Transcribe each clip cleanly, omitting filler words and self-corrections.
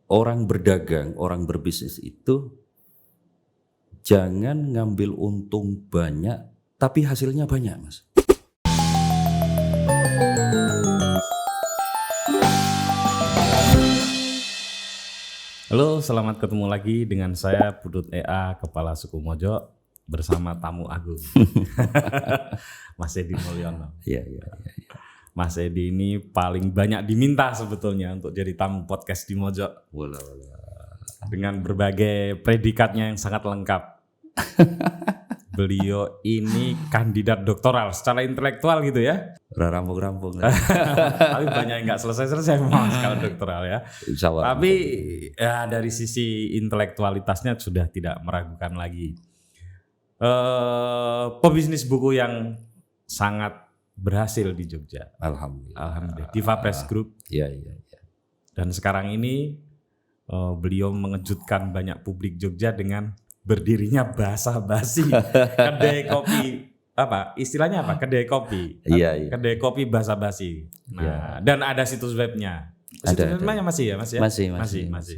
orang berdagang, orang berbisnis itu jangan ngambil untung banyak tapi hasilnya banyak, Mas. Halo, selamat ketemu lagi dengan saya Pudut EA, Kepala Suku Mojo, bersama tamu agung, Mas Edi Mulyono. Iya. Mas Edi ini paling banyak diminta sebetulnya untuk jadi tamu podcast di Mojo, dengan berbagai predikatnya yang sangat lengkap. Beliau ini kandidat doktoral secara intelektual gitu ya. Rampung-rampung. Tapi banyak yang nggak selesai-selesai memang kalau doktoral ya. Insya Allah. Tapi ya dari sisi intelektualitasnya sudah tidak meragukan lagi. Pebisnis buku yang sangat berhasil di Jogja. Alhamdulillah. Diva Press Group. Iya. Dan sekarang ini beliau mengejutkan banyak publik Jogja dengan berdirinya basa-basi kedai kopi, apa istilahnya apa, kedai kopi. Iya. Kedai kopi basa-basi. Nah, dan ada situs webnya. Situs webnya masih ya, Mas ya? Masih.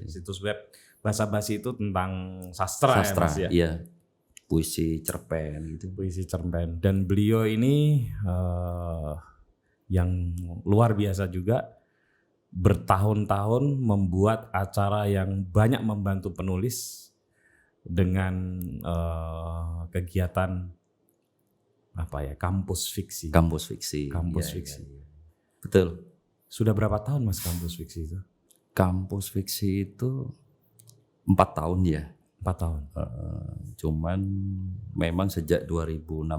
Situs web basa-basi itu tentang sastra ya, Mas ya? Iya. Puisi cerpen gitu. Puisi cerpen. Dan beliau ini yang luar biasa juga, bertahun-tahun membuat acara yang banyak membantu penulis dengan kegiatan apa ya, kampus fiksi. Iya. Betul. Sudah berapa tahun Mas kampus fiksi itu? Kampus fiksi itu 4 tahun ya. 4 tahun. Cuman memang sejak 2016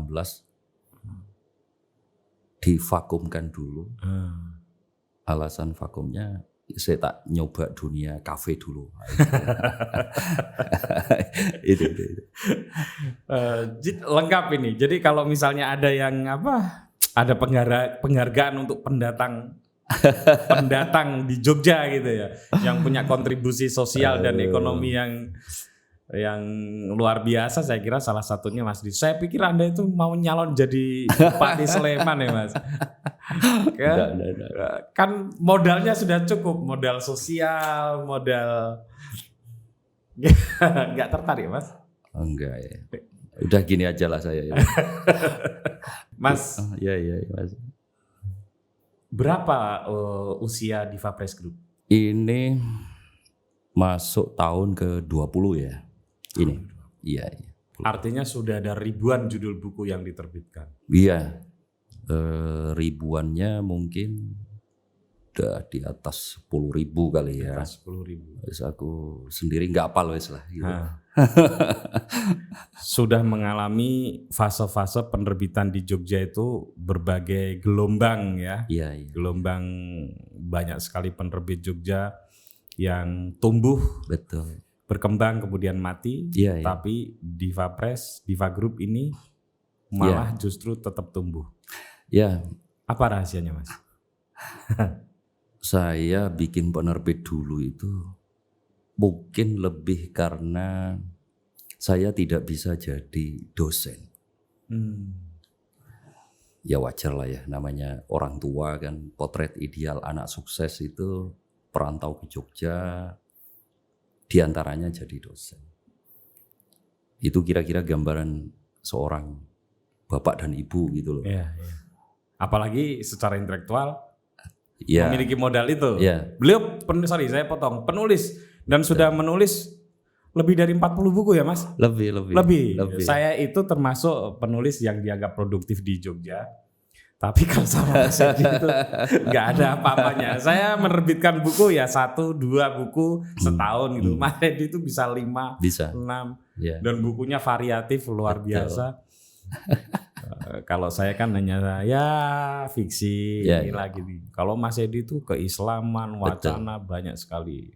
divakumkan dulu. Alasan vakumnya saya tak nyoba dunia kafe dulu. itu. Lengkap ini. Jadi kalau misalnya ada yang ada penghargaan untuk pendatang di Jogja gitu ya, yang punya kontribusi sosial dan ekonomi yang luar biasa, saya kira salah satunya Mas Di. Saya pikir Anda itu mau nyalon jadi Bupati Sleman ya Mas. Kan modalnya sudah cukup, modal sosial, modal nggak tertarik Mas? Enggak ya. Udah gini aja lah saya. Mas. Iya Mas. Berapa usia Diva Press Group? Ini masuk tahun ke-20 ya. Ini. Iya. Artinya sudah ada ribuan judul buku yang diterbitkan. Iya. Ribuannya mungkin udah di atas 10.000 kali ya. Di atas 10.000. Terus aku sendiri nggak apal wes lah gitu. Sudah mengalami fase-fase penerbitan di Jogja itu berbagai gelombang ya. Iya. Gelombang, banyak sekali penerbit Jogja yang tumbuh, betul, berkembang kemudian mati. Iya. Tapi Diva Press, Diva Group ini malah justru tetap tumbuh. Ya. Apa rahasianya Mas? Saya bikin penerbit dulu itu mungkin lebih karena saya tidak bisa jadi dosen. Ya wajar lah ya, namanya orang tua kan, potret ideal anak sukses itu perantau ke Jogja, diantaranya jadi dosen. Itu kira-kira gambaran seorang bapak dan ibu gitu loh. Iya. Apalagi secara intelektual memiliki modal itu. Ya. Beliau, saya potong, penulis dan sudah menulis lebih dari 40 buku ya Mas? Lebih. Saya itu termasuk penulis yang dianggap produktif di Jogja. Tapi kalau sama Mas Edi itu nggak ada apa-apanya. Saya menerbitkan buku ya 1-2 buku setahun gitu. Mas Edi itu bisa 5, 6. Yeah. Dan bukunya variatif luar biasa. Kalau saya kan hanya fiksi lagi. Kalau Mas Edi itu keislaman, wacana, banyak sekali.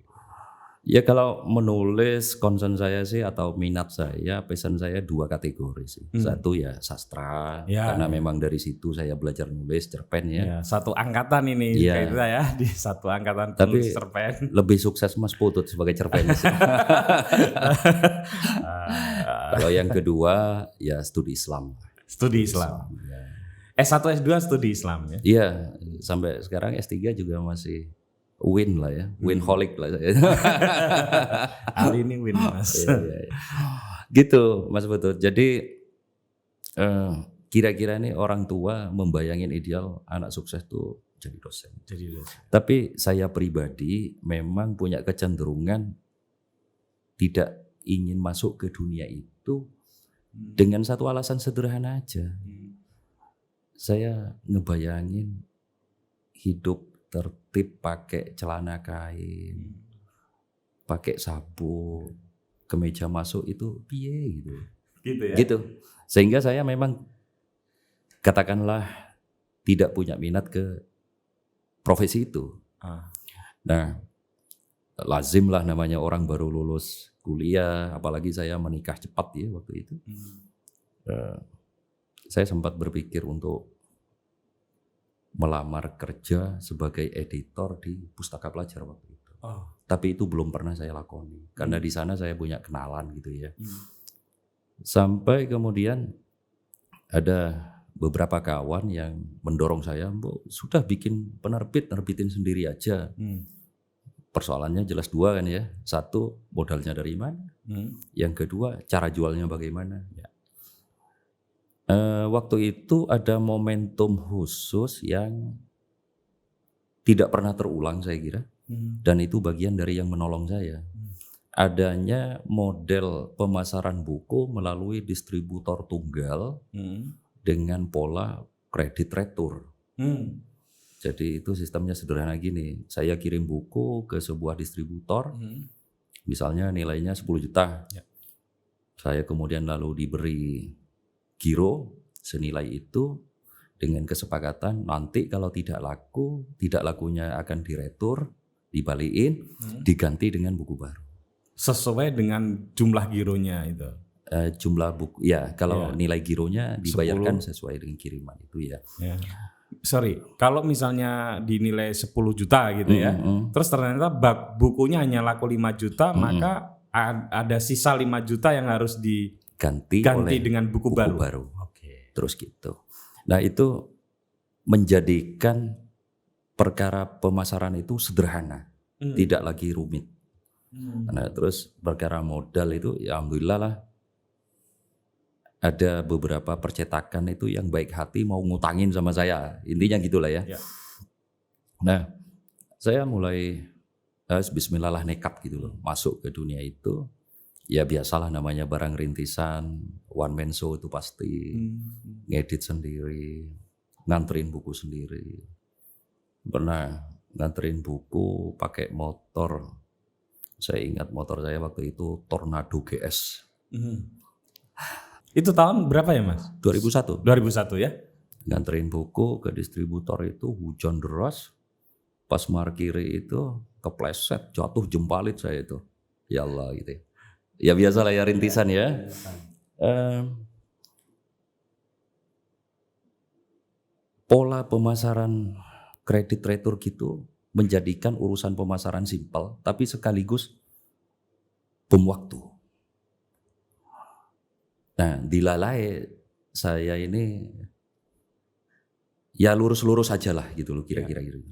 Ya kalau menulis concern saya sih atau minat saya, pesan saya 2 kategori sih. Satu ya sastra, karena memang dari situ saya belajar nulis cerpen ya. Satu angkatan ini kayak itu ya, di satu angkatan penulis cerpen. Lebih sukses Mas Putut sebagai cerpenis. Kalau yang kedua ya studi Islam. S1 S2 studi Islam ya? Iya, sampai sekarang S3 juga masih win lah ya, winholic lah saya. Hari ini win Mas. Iya. Gitu Mas Putut. Jadi kira-kira ini orang tua membayangin ideal anak sukses tuh jadi dosen. Tapi saya pribadi memang punya kecenderungan tidak ingin masuk ke dunia itu dengan satu alasan sederhana aja. Saya ngebayangin hidup tertib pakai celana kain, pakai sabuk, kemeja masuk itu piye gitu. Gitu ya. Gitu. Sehingga saya memang katakanlah tidak punya minat ke profesi itu. Nah, lazim lah namanya orang baru lulus kuliah, apalagi saya menikah cepat ya waktu itu. Saya sempat berpikir untuk melamar kerja sebagai editor di Pustaka Pelajar waktu itu. Tapi itu belum pernah saya lakoni karena di sana saya punya kenalan gitu ya. Sampai kemudian ada beberapa kawan yang mendorong saya, sudah bikin penerbit, nerbitin sendiri aja. Persoalannya jelas dua kan ya. Satu, modalnya dari mana? Yang kedua, cara jualnya bagaimana? Ya. Waktu itu ada momentum khusus yang tidak pernah terulang saya kira. Dan itu bagian dari yang menolong saya. Adanya model pemasaran buku melalui distributor tunggal dengan pola kredit retur. Jadi itu sistemnya sederhana gini, saya kirim buku ke sebuah distributor, misalnya nilainya 10 juta. Saya kemudian lalu diberi giro senilai itu dengan kesepakatan nanti kalau tidak laku, tidak lakunya akan diretur, dibalikin, diganti dengan buku baru. Sesuai dengan jumlah gironya itu. Jumlah buku ya, kalau nilai gironya dibayarkan 10. Sesuai dengan kiriman itu ya. Sorry, kalau misalnya dinilai 10 juta gitu ya, terus ternyata bukunya hanya laku 5 juta, maka ada sisa 5 juta yang harus diganti oleh dengan buku baru. Terus gitu. Nah itu menjadikan perkara pemasaran itu sederhana, tidak lagi rumit. Nah terus perkara modal itu ya alhamdulillah lah. Ada beberapa percetakan itu yang baik hati mau ngutangin sama saya. Intinya gitulah ya. Nah, saya mulai bismillah lah nekat gitu loh. Masuk ke dunia itu. Ya biasalah namanya barang rintisan. One man show itu pasti. Ngedit sendiri. Nganterin buku sendiri. Pernah nganterin buku pakai motor. Saya ingat motor saya waktu itu Tornado GS. Itu tahun berapa ya Mas? 2001. 2001 ya? Nganterin buku ke distributor itu hujan deras. Pas parkir itu kepleset, jatuh jempalit saya itu. Ya Allah gitu. Ya biasalah ya rintisan ya. Pola pemasaran kredit retur gitu menjadikan urusan pemasaran simpel tapi sekaligus bom waktu. Nah, dilalai saya ini ya lurus-lurus aja lah gitu loh kira-kira gitu.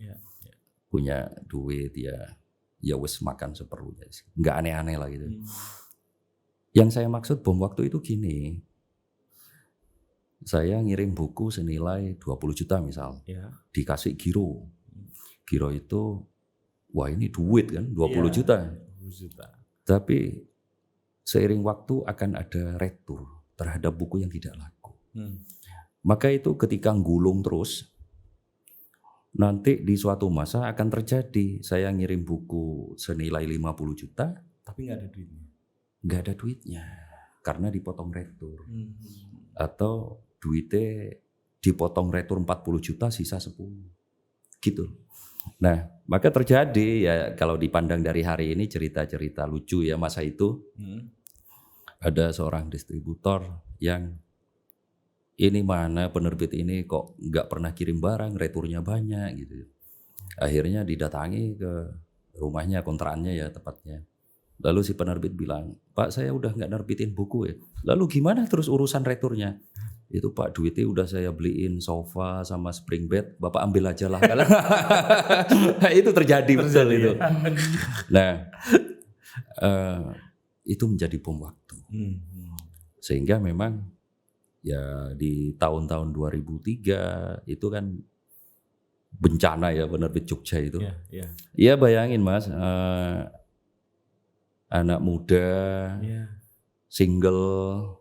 Punya duit ya wes makan seperlunya. Enggak aneh-aneh lah gitu. Yang saya maksud bom waktu itu gini. Saya ngirim buku senilai 20 juta misal. Dikasih giro. Giro itu wah ini duit kan 20 juta. Tapi seiring waktu akan ada retur terhadap buku yang tidak laku. Maka itu ketika gulung terus, nanti di suatu masa akan terjadi saya ngirim buku senilai 50 juta, tapi nggak ada duitnya. Nggak ada duitnya karena dipotong retur. Atau duitnya dipotong retur 40 juta sisa 10. Gitu. Nah, maka terjadi ya kalau dipandang dari hari ini cerita-cerita lucu ya masa itu. Ada seorang distributor yang ini mana penerbit ini kok nggak pernah kirim barang, returnya banyak gitu. Akhirnya didatangi ke rumahnya, kontraannya ya tepatnya. Lalu si penerbit bilang, Pak saya udah nggak nerbitin buku ya. Lalu gimana terus urusan returnya? Itu Pak, duitnya udah saya beliin sofa sama spring bed, Bapak ambil aja lah. Itu terjadi betul itu. Nah, itu menjadi bom waktu. Sehingga memang ya di tahun-tahun 2003 itu kan bencana ya penerbit Jogja itu. Iya bayangin Mas, anak muda, single,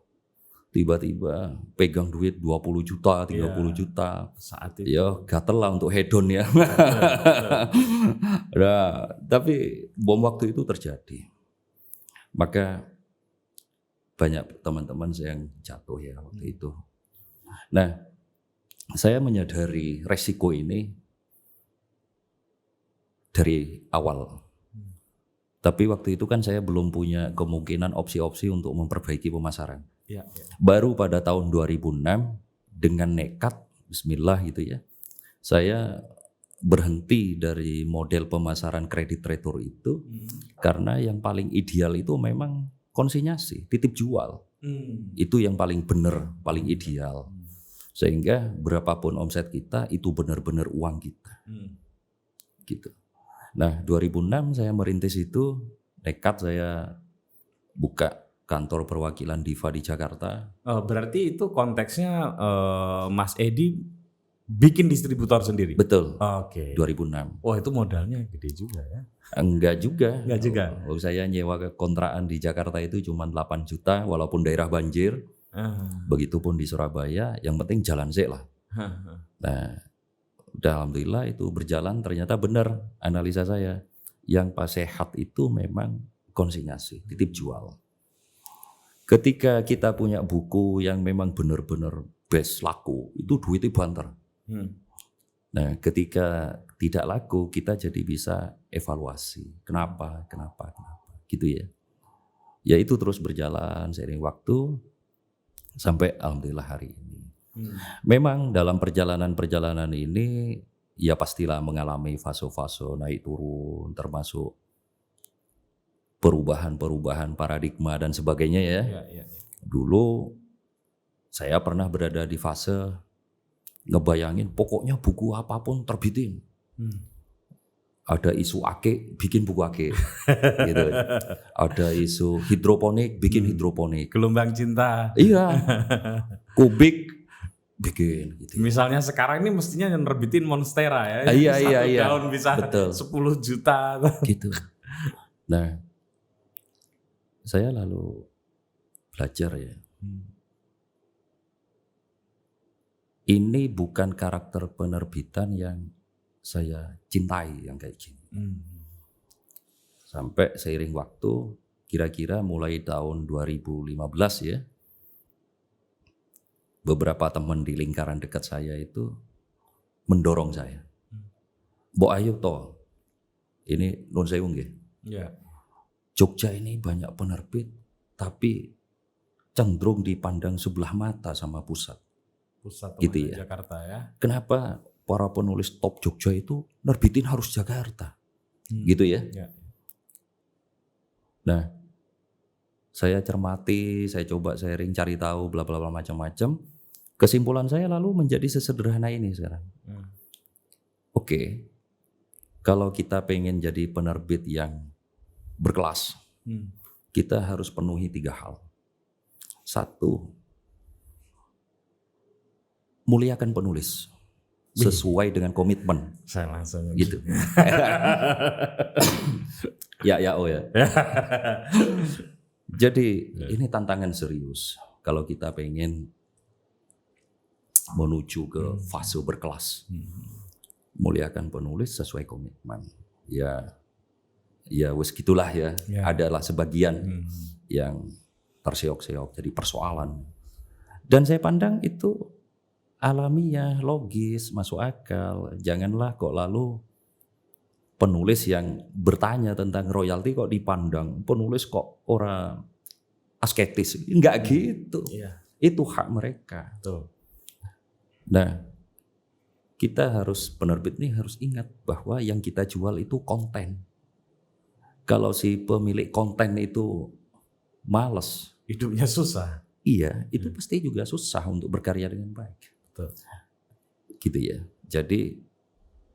tiba-tiba pegang duit 20 juta, 30 juta. Saat itu. Ya gatel lah untuk hedon ya. Nah, tapi bom waktu itu terjadi. Maka banyak teman-teman saya yang jatuh ya waktu itu. Nah, saya menyadari resiko ini dari awal. Tapi waktu itu kan saya belum punya kemungkinan opsi-opsi untuk memperbaiki pemasaran. Baru pada tahun 2006 dengan nekat, bismillah gitu ya, saya berhenti dari model pemasaran kredit retro itu karena yang paling ideal itu memang konsinyasi, titip jual. Itu yang paling benar, paling ideal. Sehingga berapapun omset kita itu benar-benar uang kita. Gitu. Nah 2006 saya merintis itu, nekat saya buka kantor perwakilan Diva di Jakarta. Berarti itu konteksnya Mas Edi bikin distributor sendiri? Betul. Oke. 2006. Wah itu modalnya gede juga ya? Enggak juga. Enggak juga. Saya nyewa kontrakan di Jakarta itu cuma 8 juta walaupun daerah banjir. Begitupun di Surabaya, yang penting jalan sih lah. Nah, udah alhamdulillah itu berjalan, ternyata benar analisa saya. Yang pas sehat itu memang konsinyasi, titip jual. Ketika kita punya buku yang memang benar-benar best laku, itu duitnya banter. Nah, ketika tidak laku, kita jadi bisa evaluasi. Kenapa, gitu ya. Ya itu terus berjalan seiring waktu, sampai alhamdulillah hari ini. Memang dalam perjalanan ini ya pastilah mengalami fase-fase naik turun, termasuk perubahan paradigma dan sebagainya ya. Dulu saya pernah berada di fase ngebayangin pokoknya buku apapun terbitin. Ada isu ake, bikin buku ake. Gitu. Ada isu hidroponik, bikin hidroponik. Gelombang cinta. Iya. Kubik, bikin. Gitu. Misalnya sekarang ini mestinya yang nerbitin Monstera ya. Iya. Daun bisa betul. 10 juta. Gitu. Nah, saya lalu belajar ya. Ini bukan karakter penerbitan yang saya cintai yang kayak gini. Sampai seiring waktu, kira-kira mulai tahun 2015 ya, beberapa teman di lingkaran dekat saya itu mendorong saya. Mbok ayo toh, ini nun sewu nggih. Jogja ini banyak penerbit, tapi cenderung dipandang sebelah mata sama pusat gitu ya. Jakarta ya. Kenapa para penulis top Jogja itu nerbitin harus Jakarta, gitu ya. Nah, saya cermati, saya coba sharing, cari tahu, bla bla bla macam-macam. Kesimpulan saya lalu menjadi sesederhana ini sekarang. Oke, kalau kita pengen jadi penerbit yang berkelas, kita harus penuhi 3 hal. 1, muliakan penulis sesuai dengan komitmen. Saya langsung gitu. ya. Jadi ini tantangan serius kalau kita pengen menuju ke fase berkelas. Muliakan penulis sesuai komitmen. Ya wes gitulah ya. Adalah sebagian yang terseok-seok jadi persoalan. Dan saya pandang itu alamiah, logis, masuk akal. Janganlah kok lalu penulis yang bertanya tentang royalti kok dipandang penulis kok orang asketis. Enggak gitu. Itu hak mereka. Nah, kita penerbit ini harus ingat bahwa yang kita jual itu konten. Kalau si pemilik konten itu males, hidupnya susah. iya, itu pasti juga susah untuk berkarya dengan baik. Betul. Gitu ya. Jadi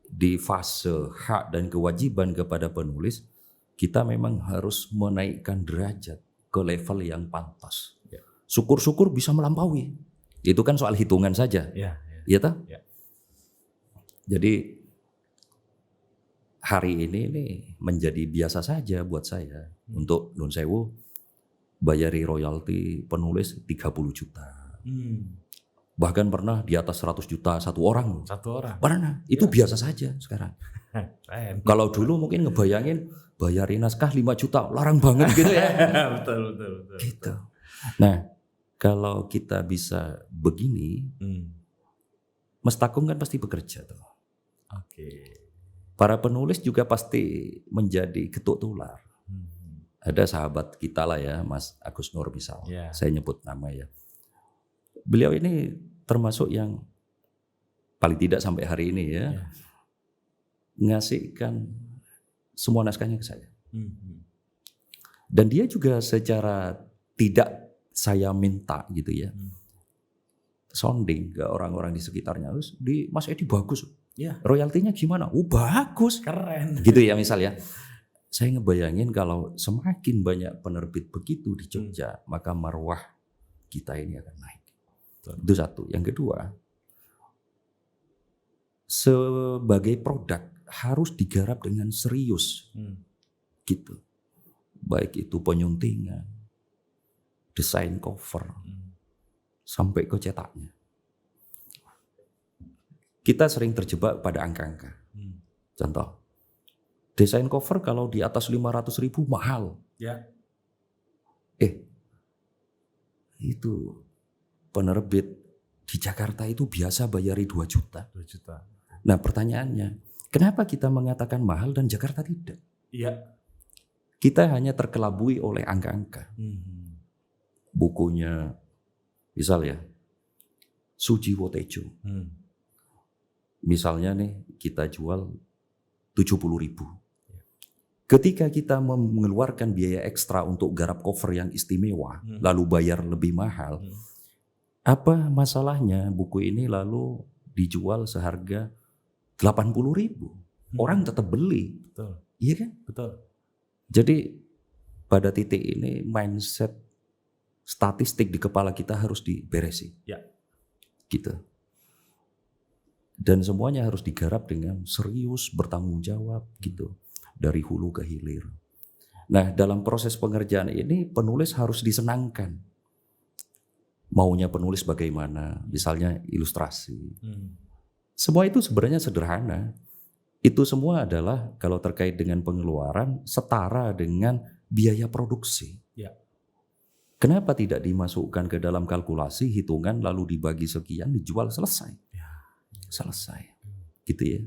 di fase hak dan kewajiban kepada penulis, kita memang harus menaikkan derajat ke level yang pantas. Ya. Syukur-syukur bisa melampaui. Itu kan soal hitungan saja. Iya toh? Ya. Jadi hari ini menjadi biasa saja buat saya untuk Nun Sewu bayari royalti penulis 30 juta. Bahkan pernah di atas 100 juta satu orang. Pernah. Itu biasa saja sekarang. Kalau dulu mungkin ngebayangin bayarin naskah 5 juta, larang banget gitu ya. Betul. Gitu. Nah, kalau kita bisa begini, Mas Takung kan pasti bekerja tuh. Oke. Para penulis juga pasti menjadi getuk tular. Ada sahabat kita lah ya, Mas Agus Nur misal. Yeah. Saya nyebut nama ya. Beliau ini termasuk yang paling tidak sampai hari ini ya, ngasihkan semua naskahnya ke saya. Dan dia juga secara tidak saya minta gitu ya, sounding ke orang-orang di sekitarnya, terus di Mas Edi bagus, royaltinya gimana? Bagus, keren, gitu ya misalnya. Saya ngebayangin kalau semakin banyak penerbit begitu di Jogja, maka marwah kita ini akan naik. Itu satu. Yang kedua, sebagai produk harus digarap dengan serius, gitu. Baik itu penyuntingan, desain cover, sampai ke cetaknya. Kita sering terjebak pada angka-angka. Contoh, desain cover kalau di atas 500.000 mahal. Ya. Itu penerbit di Jakarta itu biasa bayari 2 juta. 2 juta. Nah pertanyaannya, kenapa kita mengatakan mahal dan Jakarta tidak? Iya. Kita hanya terkelabui oleh angka-angka. Bukunya, misal ya, Sujiwo Tejo. Misalnya nih kita jual 70.000. Ketika kita mengeluarkan biaya ekstra untuk garap cover yang istimewa, lalu bayar lebih mahal, apa masalahnya buku ini lalu dijual seharga 80.000? Orang tetap beli. Betul. Iya kan? Betul. Jadi pada titik ini mindset statistik di kepala kita harus diberesi. Ya. Gitu. Dan semuanya harus digarap dengan serius, bertanggung jawab gitu. Dari hulu ke hilir. Nah, dalam proses pengerjaan ini penulis harus disenangkan. Maunya penulis bagaimana? Misalnya ilustrasi. Semua itu sebenarnya sederhana. Itu semua adalah kalau terkait dengan pengeluaran setara dengan biaya produksi. Ya. Kenapa tidak dimasukkan ke dalam kalkulasi, hitungan lalu dibagi sekian, dijual, selesai. Ya. Selesai. Gitu ya.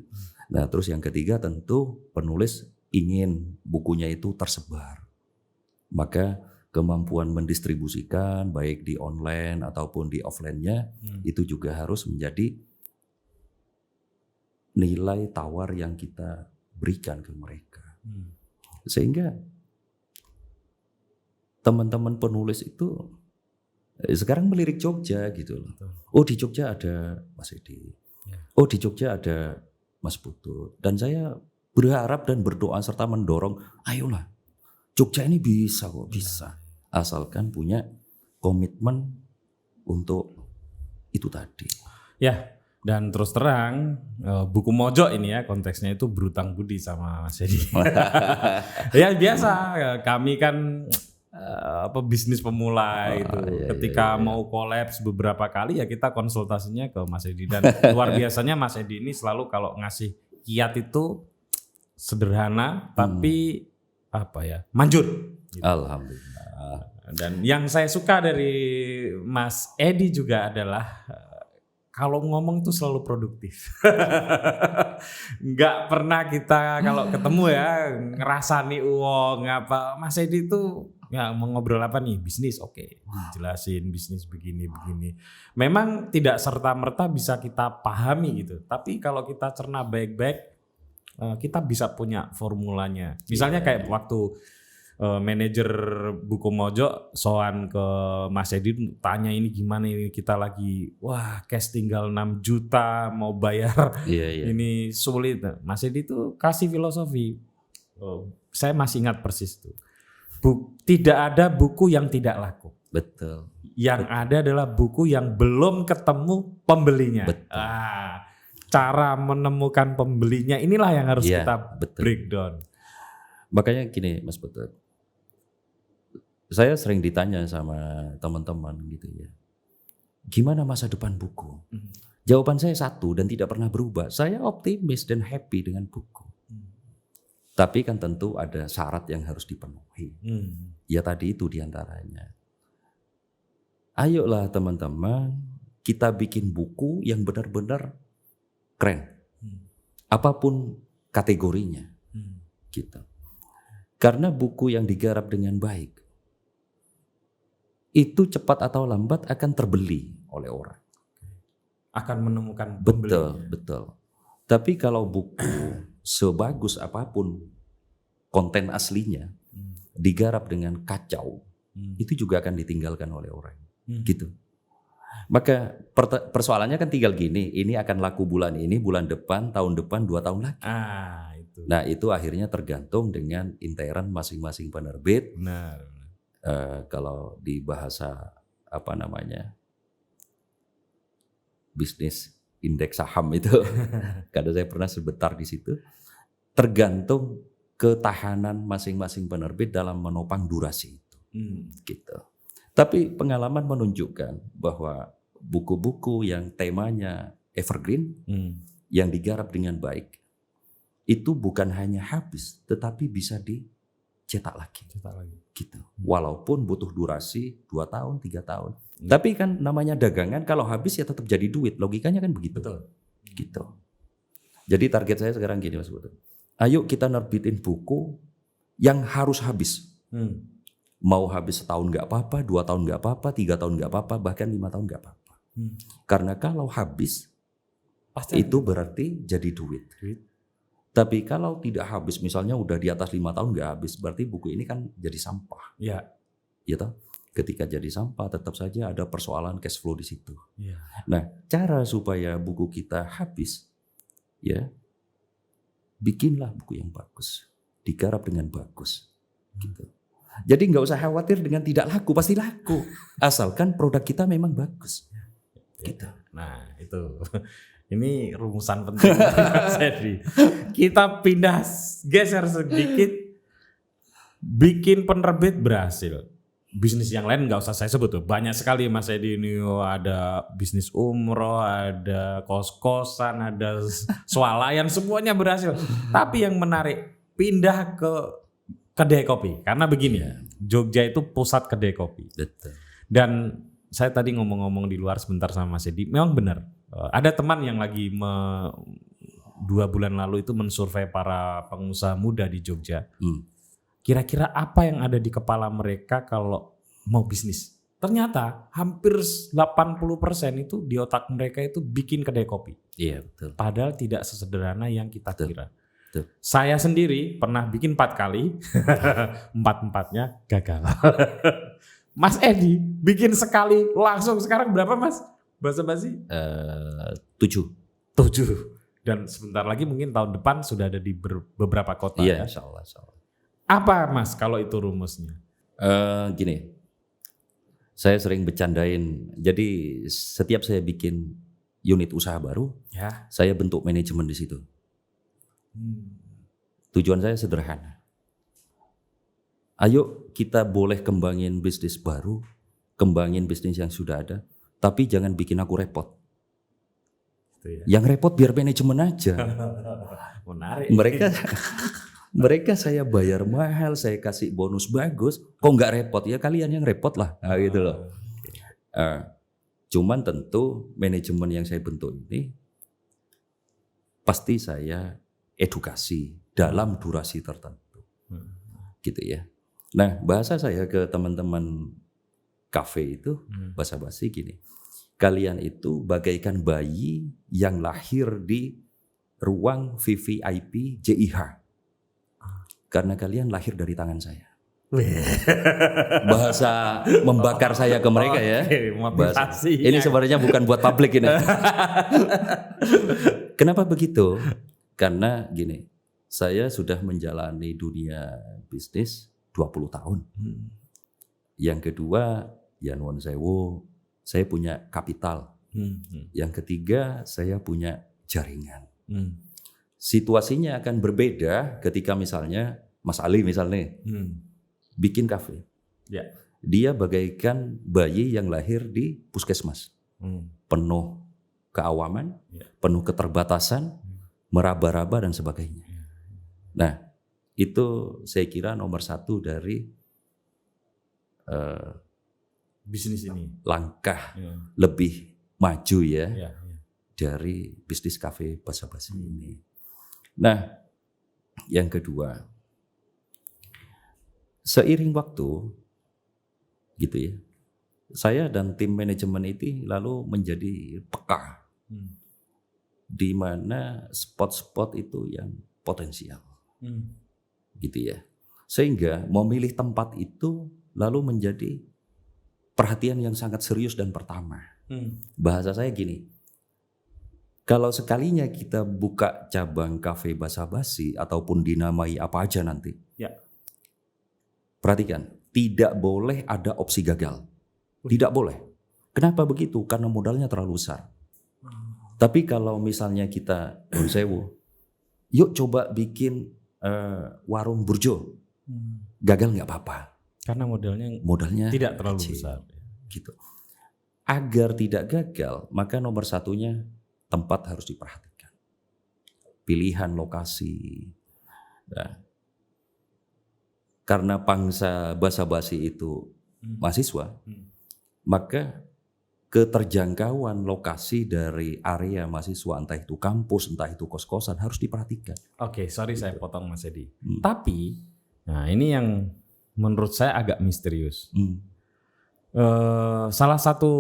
Nah, terus yang ketiga tentu penulis ingin bukunya itu tersebar. Maka kemampuan mendistribusikan baik di online ataupun di offline-nya itu juga harus menjadi nilai tawar yang kita berikan ke mereka. Sehingga teman-teman penulis itu sekarang melirik Jogja gitu loh. Oh di Jogja ada Mas Edi. Oh di Jogja ada Mas Putut. Dan saya berharap dan berdoa serta mendorong, ayolah Jogja ini bisa kok, bisa. Asalkan punya komitmen untuk itu tadi. Ya. Dan terus terang buku Mojo ini ya konteksnya itu berutang budi sama Mas Edi. Ya biasa kami kan bisnis pemula itu. Ketika mau kolaps beberapa kali ya kita konsultasinya ke Mas Edi. Dan luar biasanya Mas Edi ini selalu kalau ngasih kiat itu sederhana tapi manjur. Gitu. Alhamdulillah. Dan yang saya suka dari Mas Edi juga adalah kalau ngomong tuh selalu produktif. Nggak pernah kita kalau ketemu ya ngerasani uang apa. Mas Edi tuh ya mau ngobrol apa nih? Bisnis, oke. Jelasin bisnis begini. Memang tidak serta-merta bisa kita pahami gitu. Tapi kalau kita cerna baik-baik, kita bisa punya formulanya. Misalnya kayak waktu manajer Buku Mojo soan ke Mas Edi tanya ini gimana ini kita lagi wah cash tinggal 6 juta mau bayar ini sulit. Mas Edi tuh kasih filosofi. Saya masih ingat persis tuh. Tidak ada buku yang tidak laku. Betul. Yang ada adalah buku yang belum ketemu pembelinya. Betul. Cara menemukan pembelinya inilah yang harus kita breakdown. Makanya gini Mas Putut. Saya sering ditanya sama teman-teman gitu ya. Gimana masa depan buku? Jawaban saya satu dan tidak pernah berubah. Saya optimis dan happy dengan buku. Tapi kan tentu ada syarat yang harus dipenuhi. Ya tadi itu diantaranya. Ayolah teman-teman, kita bikin buku yang benar-benar keren. Apapun kategorinya. Gitu. Karena buku yang digarap dengan baik itu cepat atau lambat akan terbeli oleh orang. Akan menemukan pembelinya. Betul. Tapi kalau buku sebagus apapun konten aslinya digarap dengan kacau, itu juga akan ditinggalkan oleh orang. Gitu. Maka persoalannya kan tinggal gini, ini akan laku bulan ini, bulan depan, tahun depan, 2 tahun lagi. Itu. Nah itu akhirnya tergantung dengan intern masing-masing penerbit. Benar. Kalau di bahasa bisnis indeks saham itu, karena saya pernah sebentar di situ, tergantung ketahanan masing-masing penerbit dalam menopang durasi itu. Gitu. Tapi pengalaman menunjukkan bahwa buku-buku yang temanya evergreen, yang digarap dengan baik, itu bukan hanya habis, tetapi bisa dicetak lagi. Gitu. Walaupun butuh durasi 2 tahun, 3 tahun. Tapi kan namanya dagangan, kalau habis ya tetap jadi duit. Logikanya kan begitu. Betul. Gitu. Jadi target saya sekarang gini Mas Putu. Ayo kita nerbitin buku yang harus habis. Mau habis setahun gak apa-apa, 2 tahun gak apa-apa, 3 tahun gak apa-apa, bahkan 5 tahun gak apa-apa. Karena kalau habis, pasti itu berarti jadi duit. Tapi kalau tidak habis, misalnya udah di atas 5 tahun gak habis, berarti buku ini kan jadi sampah. Iya. Gitu. Ketika jadi sampah, tetap saja ada persoalan cash flow di situ. Ya. Nah, cara supaya buku kita habis, ya, bikinlah buku yang bagus, digarap dengan bagus. Gitu. Jadi nggak usah khawatir dengan tidak laku, pasti laku. Asalkan produk kita memang bagus. Gitu. Nah, itu. Ini rumusan penting. Kita pindah geser sedikit. Bikin penerbit berhasil. Bisnis yang lain nggak usah saya sebut tuh. Banyak sekali Mas Edi ini, ada bisnis umroh, ada kos-kosan, ada swalayan, semuanya berhasil. Tapi yang menarik, pindah ke kedai kopi. Karena begini, Jogja itu pusat kedai kopi. Betul. Dan saya tadi ngomong-ngomong di luar sebentar sama Mas Edi, memang benar. Ada teman yang lagi 2 bulan lalu itu mensurvei para pengusaha muda di Jogja. Kira-kira apa yang ada di kepala mereka kalau mau bisnis? Ternyata hampir 80% itu di otak mereka itu bikin kedai kopi. Iya, betul. Padahal tidak sesederhana yang kita kira. Betul. Saya sendiri pernah bikin 4 kali, 4-4-nya gagal. Mas Edi bikin sekali langsung, sekarang berapa Mas? Basa-basi? 7. Dan sebentar lagi mungkin tahun depan sudah ada di beberapa kota. Iya, insya Allah. Apa Mas kalau itu rumusnya? Gini, saya sering bercandain. Jadi setiap saya bikin unit usaha baru, saya bentuk manajemen di situ. Tujuan saya sederhana. Ayo kita boleh kembangin bisnis baru, kembangin bisnis yang sudah ada, tapi jangan bikin aku repot. Yang repot biar manajemen aja. Menarik. Mereka saya bayar mahal, saya kasih bonus bagus, kok nggak repot? Ya kalian yang repot lah, gitu loh. Cuman tentu manajemen yang saya bentuk ini pasti saya edukasi dalam durasi tertentu, gitu ya. Nah, bahasa saya ke teman-teman kafe itu basa-basi gini, kalian itu bagaikan bayi yang lahir di ruang VVIP JIH. Karena kalian lahir dari tangan saya. Bahasa membakar saya ke mereka ya. Motivasi. Ini sebenarnya bukan buat publik ini. Kenapa begitu? Karena gini, saya sudah menjalani dunia bisnis 20 tahun. Yang kedua, ya nuwun sewu, saya punya kapital. Yang ketiga, saya punya jaringan. Situasinya akan berbeda ketika misalnya Mas Ali misalnya bikin kafe. Ya. Dia bagaikan bayi yang lahir di puskesmas. Penuh keawaman, penuh keterbatasan, meraba-raba dan sebagainya. Nah, itu saya kira nomor satu dari bisnis ini. Langkah lebih maju ya dari bisnis kafe basa-basi ini. Nah, yang kedua, seiring waktu gitu ya, saya dan tim manajemen itu lalu menjadi peka di mana spot-spot itu yang potensial, gitu ya. Sehingga memilih tempat itu lalu menjadi perhatian yang sangat serius dan pertama. Bahasa saya gini, kalau sekalinya kita buka cabang kafe basa-basi ataupun dinamai apa aja nanti, perhatikan, tidak boleh ada opsi gagal. Tidak boleh. Kenapa begitu? Karena modalnya terlalu besar. Tapi kalau misalnya kita, yuk coba bikin warung burjo. Gagal nggak apa-apa. Karena modalnya tidak terlalu besar. Gitu. Agar tidak gagal, maka nomor satunya tempat harus diperhatikan. Pilihan lokasi. Nah, karena pangsa basa-basi itu mahasiswa, maka keterjangkauan lokasi dari area mahasiswa, entah itu kampus, entah itu kos-kosan, harus diperhatikan. Oke, sorry saya potong Mas Edi. Tapi, nah ini yang menurut saya agak misterius. Salah satu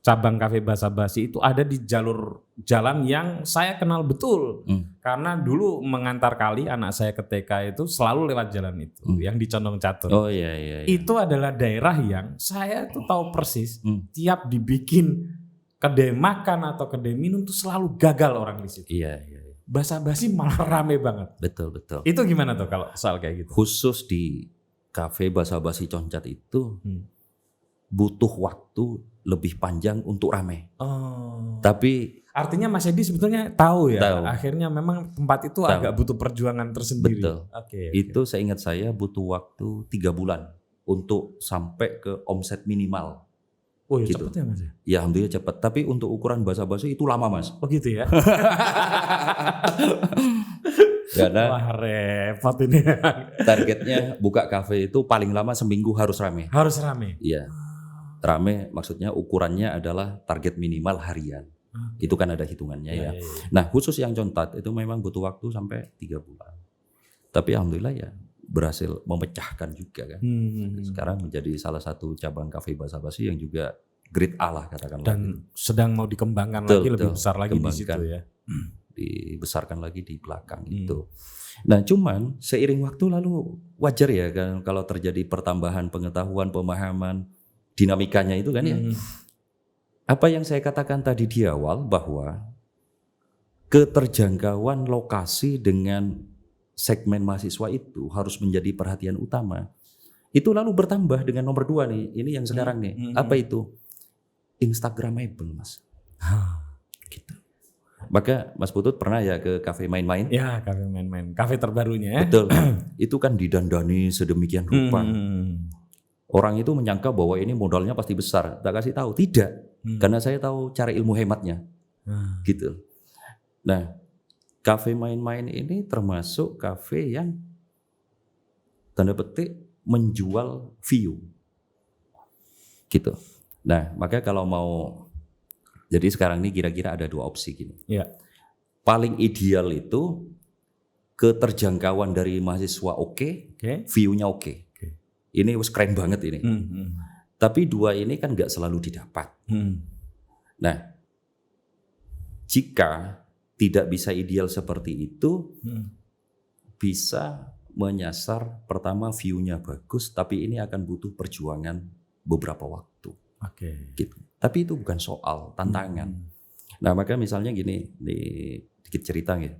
cabang kafe basa-basi itu ada di jalur jalan yang saya kenal betul. Karena dulu mengantar kali anak saya ke TK itu selalu lewat jalan itu, yang di Condong Catur. Oh iya. Itu adalah daerah yang saya tuh tahu persis, tiap dibikin kedai makan atau kedai minum tuh selalu gagal orang di situ. Iya. Basa-basi malah rame banget. Betul. Itu gimana tuh kalau soal kayak gitu? Khusus di kafe basa-basi Concat itu butuh waktu lebih panjang untuk rame. Tapi artinya Mas Edi sebetulnya tahu ya. Tahu. Akhirnya memang tempat itu agak butuh perjuangan tersendiri. Betul. Oke. Itu seingat saya butuh waktu 3 bulan untuk sampai ke omset minimal. Oh ya gitu. cepet ya Mas ya? Ya alhamdulillah cepat. Tapi untuk ukuran basa-basi itu lama Mas. Oh gitu ya? Karena wah repot ini. Targetnya buka kafe itu paling lama seminggu harus rame. Harus rame? Iya. Rame maksudnya ukurannya adalah target minimal harian. Itu kan ada hitungannya ya. Nah khusus yang Contat itu memang butuh waktu sampai 3 bulan. Tapi alhamdulillah ya berhasil memecahkan juga kan. Sekarang menjadi salah satu cabang kafe basa-basi yang juga grade A lah katakanlah. Dan sedang mau dikembangkan lagi lebih besar lagi di situ ya. Dibesarkan lagi di belakang itu. Nah cuman seiring waktu lalu wajar ya kan kalau terjadi pertambahan pengetahuan, pemahaman, dinamikanya itu kan ya. Apa yang saya katakan tadi di awal bahwa keterjangkauan lokasi dengan segmen mahasiswa itu harus menjadi perhatian utama. Itu lalu bertambah dengan nomor 2 nih, ini yang sekarang nih. Apa itu? Instagramable Mas. Gitu. Maka Mas Putut pernah ya ke kafe main-main? Ya kafe main-main, kafe terbarunya ya. Betul. Itu kan didandani sedemikian rupa. Orang itu menyangka bahwa ini modalnya pasti besar. Tak kasih tahu, tidak. Karena saya tahu cara ilmu hematnya. Gitu. Nah, kafe main-main ini termasuk kafe yang tanda petik menjual view. Gitu. Nah, maka kalau mau, jadi sekarang ini kira-kira ada 2 opsi gini. Ya. Paling ideal itu keterjangkauan dari mahasiswa oke, view-nya oke. Ini wis keren banget ini. Tapi 2 ini kan nggak selalu didapat. Nah, jika tidak bisa ideal seperti itu, bisa menyasar pertama view-nya bagus, tapi ini akan butuh perjuangan beberapa waktu. Gitu. Tapi itu bukan soal tantangan. Nah, maka misalnya gini, dikit cerita ya.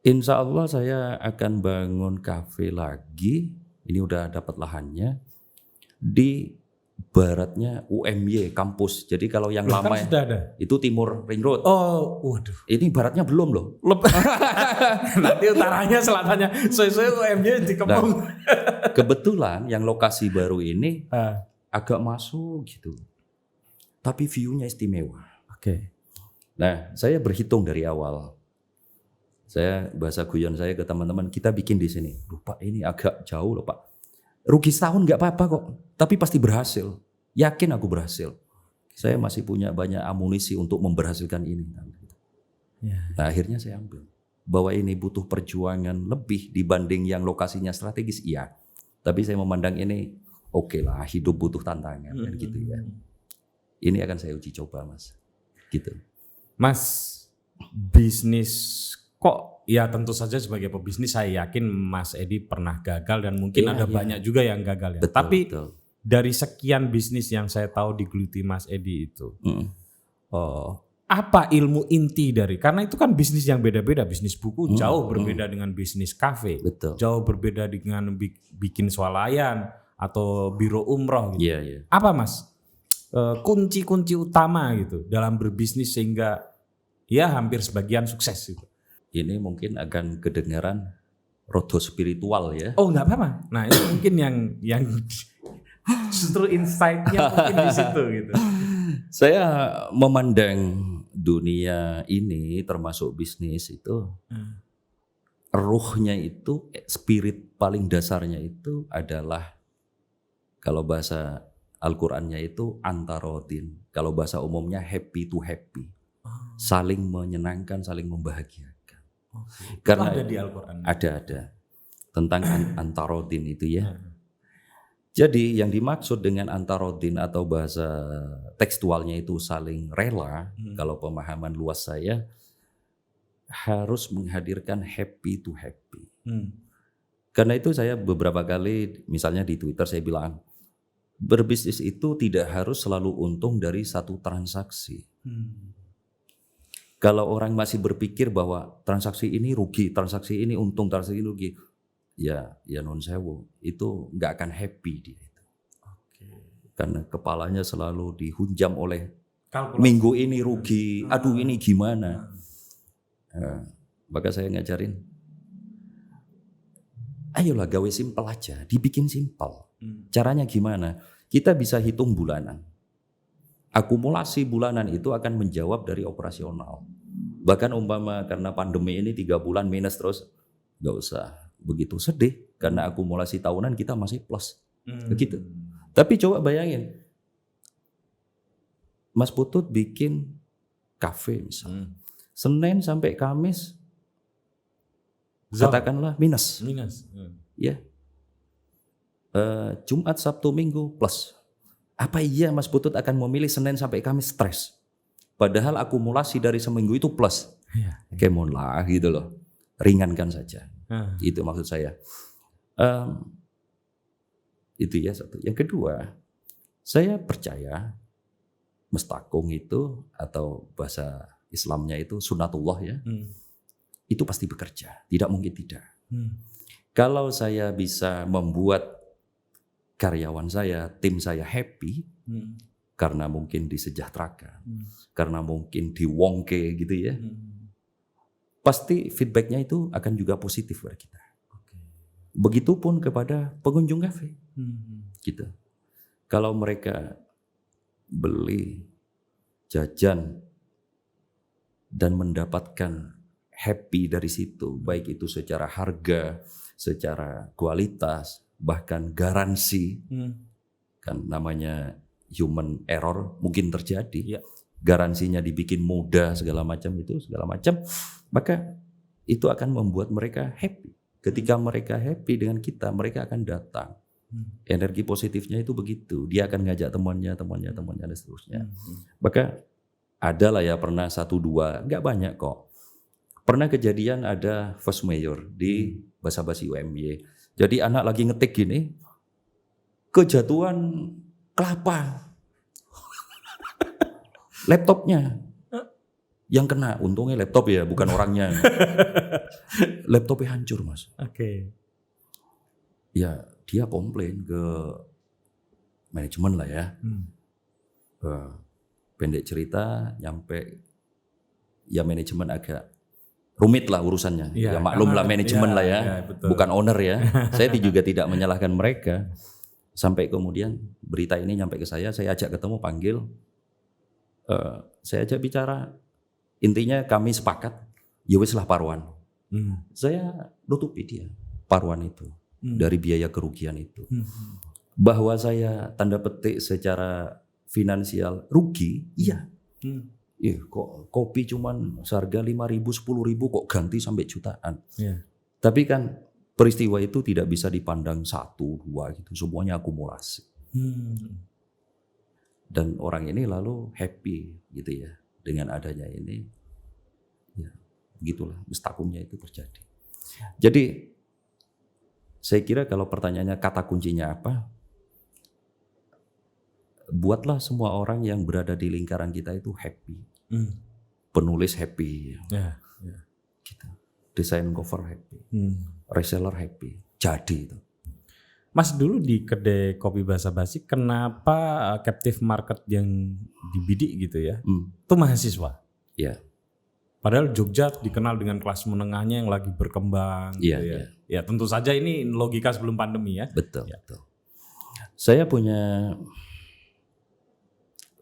Insya Allah saya akan bangun kafe lagi. Ini udah dapat lahannya di baratnya UMY kampus. Jadi kalau yang lama kan sudah ada. Itu timur ring road. Oh, waduh. Ini baratnya belum loh. Nanti utaranya, selatannya. Sesuai UMY dikepung. Nah, kebetulan yang lokasi baru ini agak masuk gitu. Tapi view-nya istimewa. Nah, saya berhitung dari awal. Saya bahasa guyon saya ke teman-teman, kita bikin di sini. Pak, ini agak jauh loh Pak. Rugi setahun nggak apa-apa kok, tapi pasti berhasil. Yakin aku berhasil. Saya masih punya banyak amunisi untuk memberhasilkan ini. Nah, akhirnya saya ambil. Bahwa ini butuh perjuangan lebih dibanding yang lokasinya strategis, iya. Tapi saya memandang ini, oke lah, hidup butuh tantangan dan gitu ya. Ini akan saya uji coba, Mas. Gitu. Mas, bisnis kok ya tentu saja sebagai pebisnis saya yakin Mas Edi pernah gagal dan mungkin ada banyak juga yang gagal ya. Betul, tapi betul. Dari sekian bisnis yang saya tahu digeluti Mas Edi itu, apa ilmu inti dari, karena itu kan bisnis yang beda-beda, bisnis buku jauh berbeda dengan bisnis kafe, jauh berbeda dengan bikin swalayan atau biro umroh gitu. Apa Mas kunci-kunci utama gitu dalam berbisnis sehingga ya hampir sebagian sukses gitu? Ini mungkin akan kedengaran rodo spiritual ya. Oh nggak apa-apa. Nah itu mungkin yang justru insight-nya mungkin di situ gitu. Saya memandang dunia ini termasuk bisnis itu ruhnya itu, spirit paling dasarnya itu adalah kalau bahasa Al-Qur'annya itu antarodin. Kalau bahasa umumnya happy to happy. Saling menyenangkan, saling membahagiakan. Karena ada di Al-Qur'an. Ada tentang antarodin itu ya. Jadi yang dimaksud dengan antarodin atau bahasa tekstualnya itu saling rela, kalau pemahaman luas saya harus menghadirkan happy to happy. Karena itu saya beberapa kali misalnya di Twitter saya bilang berbisnis itu tidak harus selalu untung dari satu transaksi. Kalau orang masih berpikir bahwa transaksi ini rugi, transaksi ini untung, transaksi ini rugi, ya non sewu, itu nggak akan happy dia itu. Karena kepalanya selalu dihunjam oleh kalkulasi. Minggu ini rugi, aduh ini gimana? Maka saya ngajarin, ayolah gawe simpel aja, dibikin simpel. Caranya gimana? Kita bisa hitung bulanan. Akumulasi bulanan itu akan menjawab dari operasional. Bahkan umpama karena pandemi ini 3 bulan minus terus, gak usah begitu sedih. Karena akumulasi tahunan kita masih plus. Begitu. Tapi coba bayangin, Mas Putut bikin kafe misalnya. Senin sampai Kamis, katakanlah minus. Ya. Jumat, Sabtu, Minggu plus. Apa iya Mas Putut akan memilih Senin sampai Kamis stres? Padahal akumulasi dari seminggu itu plus. Kemon lah gitu loh. Ringankan saja. Itu maksud saya. Itu ya satu. Yang kedua, saya percaya mestakung itu atau bahasa Islamnya itu sunatullah ya. Itu pasti bekerja. Tidak mungkin tidak. Kalau saya bisa membuat karyawan saya, tim saya happy, karena mungkin disejahterakan, karena mungkin diwongke gitu ya, pasti feedbacknya itu akan juga positif pada kita. Begitupun kepada pengunjung kafe, gitu. Kalau mereka beli, jajan, dan mendapatkan happy dari situ, baik itu secara harga, secara kualitas, bahkan garansi, kan namanya human error mungkin terjadi, garansinya dibikin mudah segala macam, maka itu akan membuat mereka happy. Ketika mereka happy dengan kita, mereka akan datang. Energi positifnya itu begitu, dia akan ngajak temannya dan seterusnya. Maka adalah ya pernah 1-2, nggak banyak kok, Pernah kejadian ada force majeure di Basa-Basi UMY. Jadi anak lagi ngetik gini, kejatuhan kelapa. Laptopnya yang kena, untungnya laptop ya, bukan orangnya. Laptopnya hancur, Mas. Oke. Ya, dia komplain ke manajemen lah ya. Pendek cerita, nyampe ya manajemen agak rumit lah urusannya. Ya maklum lah manajemen lah ya, bukan owner ya. Saya juga tidak menyalahkan mereka. Sampai kemudian berita ini nyampe ke saya ajak ketemu, panggil. Saya ajak bicara. Intinya kami sepakat, ya wis lah paruan. Saya nutupi dia paruan itu dari biaya kerugian itu. Bahwa saya tanda petik secara finansial rugi, iya. Kok kopi cuman seharga 5.000, 10.000 kok ganti sampai jutaan. Tapi kan peristiwa itu tidak bisa dipandang 1, 2 gitu, semuanya akumulasi. Dan orang ini lalu happy gitu ya dengan adanya ini. Ya, begitulah mustakumnya itu terjadi. Jadi saya kira kalau pertanyaannya kata kuncinya apa? Buatlah semua orang yang berada di lingkaran kita itu happy. Penulis happy. Gitu. Desain cover happy. Reseller happy. Jadi itu. Mas, dulu di kedai kopi Basa-Basi kenapa captive market yang dibidik gitu ya? Itu mahasiswa. Iya. Padahal Jogja dikenal dengan kelas menengahnya yang lagi berkembang. Iya, gitu ya. Ya tentu saja ini logika sebelum pandemi ya. Betul. Saya punya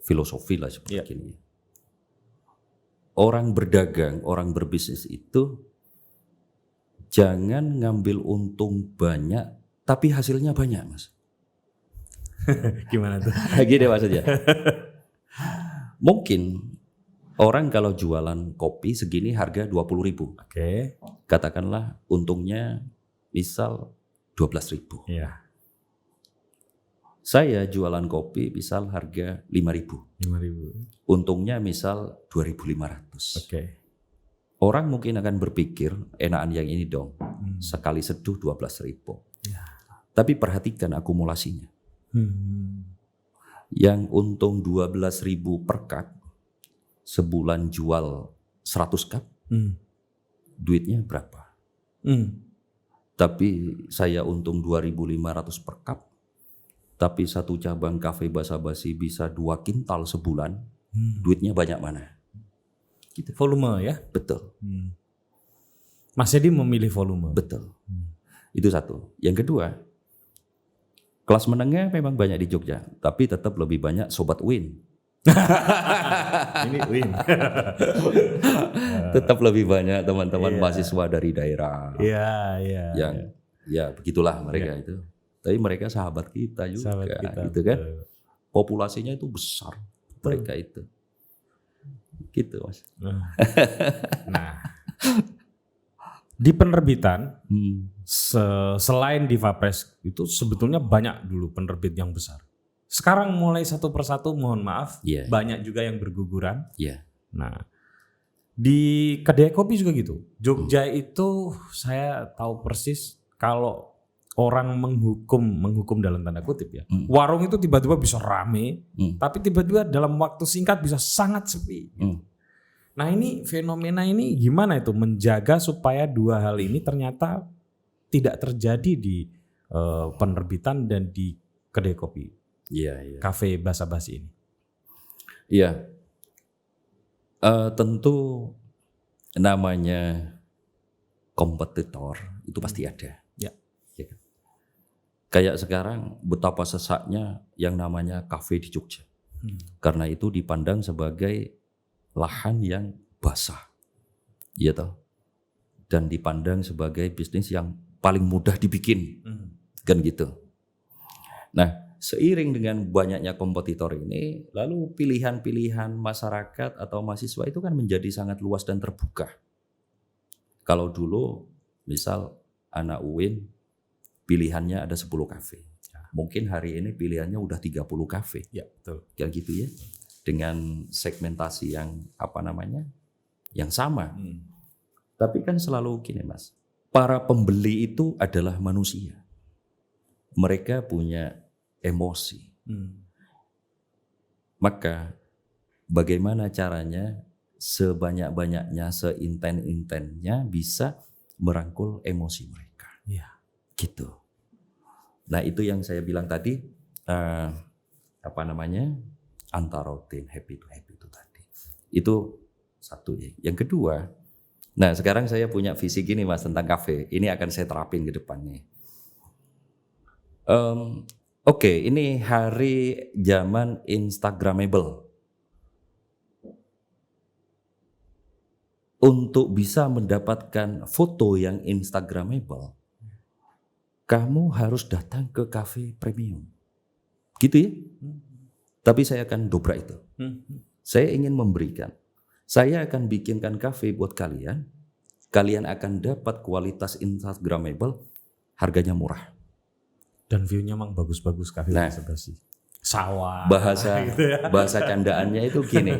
filosofi lah seperti ini. Orang berdagang, orang berbisnis itu jangan ngambil untung banyak tapi hasilnya banyak, Mas. Gimana tuh? Gini maksudnya. Mungkin orang kalau jualan kopi segini harga 20.000. Oke. Katakanlah untungnya misal 12.000. Iya. Saya jualan kopi misal harga 5.000. Untungnya misal 2.500. Oke. Orang mungkin akan berpikir enakan yang ini dong. Sekali seduh 12.000. Ya. Tapi perhatikan akumulasinya. Yang untung 12.000 per cup, sebulan jual 100 cup, duitnya berapa? Tapi saya untung 2.500 per cup, tapi satu cabang kafe Basa-Basi bisa 2 kintal sebulan, duitnya banyak mana? Gitu. Volume ya? Betul. Mas Edi memilih volume. Betul. Itu satu. Yang kedua, kelas menengah memang banyak di Jogja, tapi tetap lebih banyak sobat win. Ini win. Tetap lebih banyak teman-teman mahasiswa dari daerah. Yang ya begitulah mereka itu. Tapi mereka sahabat kita juga, gitu kan? Populasinya itu besar mereka itu. Gitu, Mas. Nah, di penerbitan selain Diva Press itu sebetulnya banyak dulu penerbit yang besar. Sekarang mulai satu persatu, mohon maaf, banyak juga yang berguguran. Nah, di kedai kopi juga gitu. Jogja itu saya tahu persis kalau orang menghukum dalam tanda kutip ya. Warung itu tiba-tiba bisa rame, tapi tiba-tiba dalam waktu singkat bisa sangat sepi. Nah ini fenomena ini gimana itu menjaga supaya dua hal ini ternyata tidak terjadi di penerbitan dan di kedai kopi, kafe Basa-Basi ini? Iya, tentu namanya kompetitor itu pasti ada. Kayak sekarang betapa sesaknya yang namanya kafe di Jogja. Karena itu dipandang sebagai lahan yang basah. Iya toh. Dan dipandang sebagai bisnis yang paling mudah dibikin. Kan gitu. Nah, seiring dengan banyaknya kompetitor ini, lalu pilihan-pilihan masyarakat atau mahasiswa itu kan menjadi sangat luas dan terbuka. Kalau dulu misal anak UIN pilihannya ada 10 kafe. Mungkin hari ini pilihannya udah 30 kafe. Ya, betul. Kayak gitu ya. Dengan segmentasi yang yang sama. Tapi kan selalu gini Mas, para pembeli itu adalah manusia. Mereka punya emosi. Maka bagaimana caranya sebanyak-banyaknya, seinten-intennya bisa merangkul emosi mereka. Iya. Gitu. Nah itu yang saya bilang tadi, antarotin, happy to happy itu tadi. Itu satu ya. Yang kedua, nah sekarang saya punya visi gini Mas tentang kafe. Ini akan saya terapin ke depan nih. Oke, ini hari zaman Instagramable. Untuk bisa mendapatkan foto yang Instagramable, kamu harus datang ke kafe premium. Gitu ya? Tapi saya akan dobrak itu. Saya ingin memberikan. Saya akan bikinkan kafe buat kalian. Kalian akan dapat kualitas Instagramable, harganya murah. Dan view-nya memang bagus-bagus kafe sebelah sih. Sawah. Bahasa candaannya itu gini.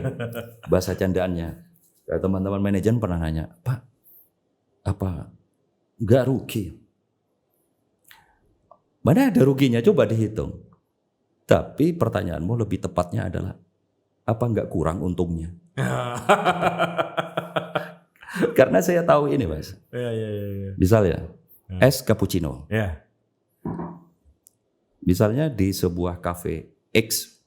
Bahasa candaannya. Teman-teman manajemen pernah nanya, Pak, apa nggak rugi? Mana ada ruginya? Coba dihitung. Tapi pertanyaanmu lebih tepatnya adalah, apa nggak kurang untungnya? Karena saya tahu ini Mas. Misalnya, es cappuccino. Misalnya di sebuah kafe X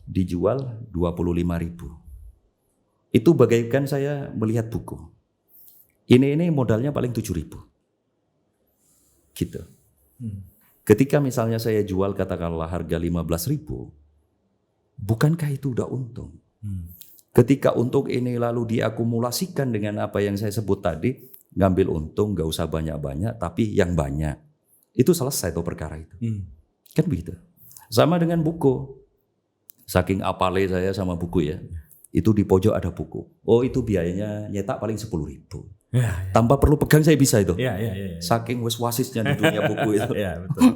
dijual 25.000. Itu bagaikan saya melihat buku. Ini modalnya paling 7.000. Gitu. Ketika misalnya saya jual katakanlah harga 15.000, bukankah itu udah untung? Ketika untung ini lalu diakumulasikan dengan apa yang saya sebut tadi, ngambil untung gak usah banyak-banyak, tapi yang banyak. Itu selesai tuh perkara itu. Kan begitu. Sama dengan buku. Saking apale saya sama buku ya. Itu di pojok ada buku. Oh itu biayanya nyetak paling 10.000. Tanpa perlu pegang saya bisa itu. Saking wasisnya di dunia buku itu. Betul.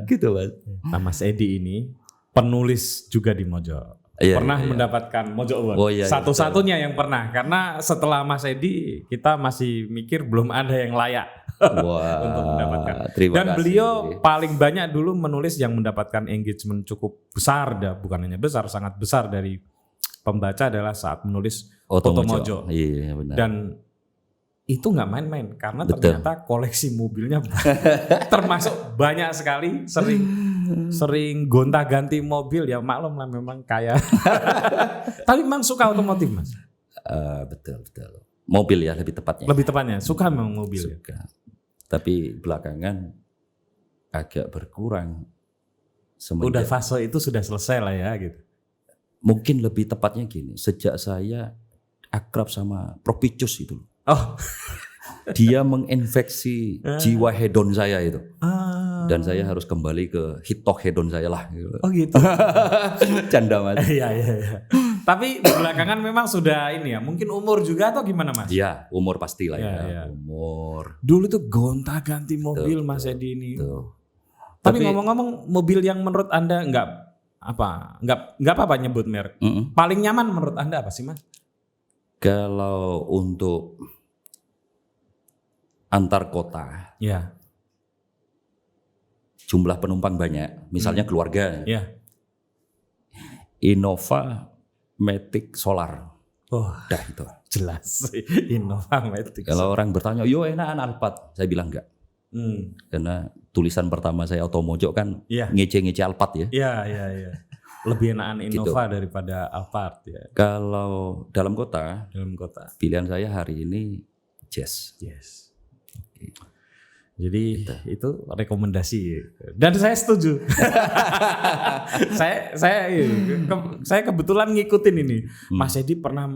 Gitu Mas. Nah Mas Edi ini penulis juga di Mojok. Pernah mendapatkan Mojok Award. Satu-satunya yang pernah. Karena setelah Mas Edi kita masih mikir belum ada yang layak untuk mendapatkan. Dan beliau paling banyak dulu menulis yang mendapatkan engagement cukup besar. Bukan hanya besar, sangat besar dari pembaca adalah saat menulis Otomojo. Iya, benar. Dan itu nggak main-main karena ternyata koleksi mobilnya termasuk banyak sekali, sering gonta-ganti mobil ya, maklum lah memang kaya. Tapi memang suka otomotif Mas. Betul. Mobil ya lebih tepatnya. Lebih tepatnya suka memang mobil. Suka. Tapi belakangan agak berkurang. Udah fase itu sudah selesai lah ya gitu. Mungkin lebih tepatnya gini, sejak saya akrab sama Propicius itu. Dia menginfeksi jiwa hedon saya itu. Dan saya harus kembali ke hitok hedon saya lah. Oh gitu. Canda Mas. Iya. Tapi belakangan memang sudah ini ya, mungkin umur juga atau gimana Mas? Iya, umur pastilah ya. Umur. Dulu tuh gonta-ganti mobil Mas Edi ini. Tapi ngomong-ngomong, mobil yang menurut Anda nggak apa-apa nyebut merek. Paling nyaman menurut Anda apa sih Mas? Kalau untuk antar kota, jumlah penumpang banyak, misalnya keluarga, Innova Matic Solar. Dah itu. Jelas Innova Matic. Kalau orang bertanya, yo enakan Alphard, saya bilang enggak. Karena tulisan pertama saya Otomojo kan ngece-ngece Alphard ya. Iya. Lebih enakan Innova gitu daripada Alphard ya. Kalau dalam kota, pilihan saya hari ini Jazz. Okay. Jadi itu rekomendasi dan saya setuju. saya kebetulan ngikutin ini. Mas Edi pernah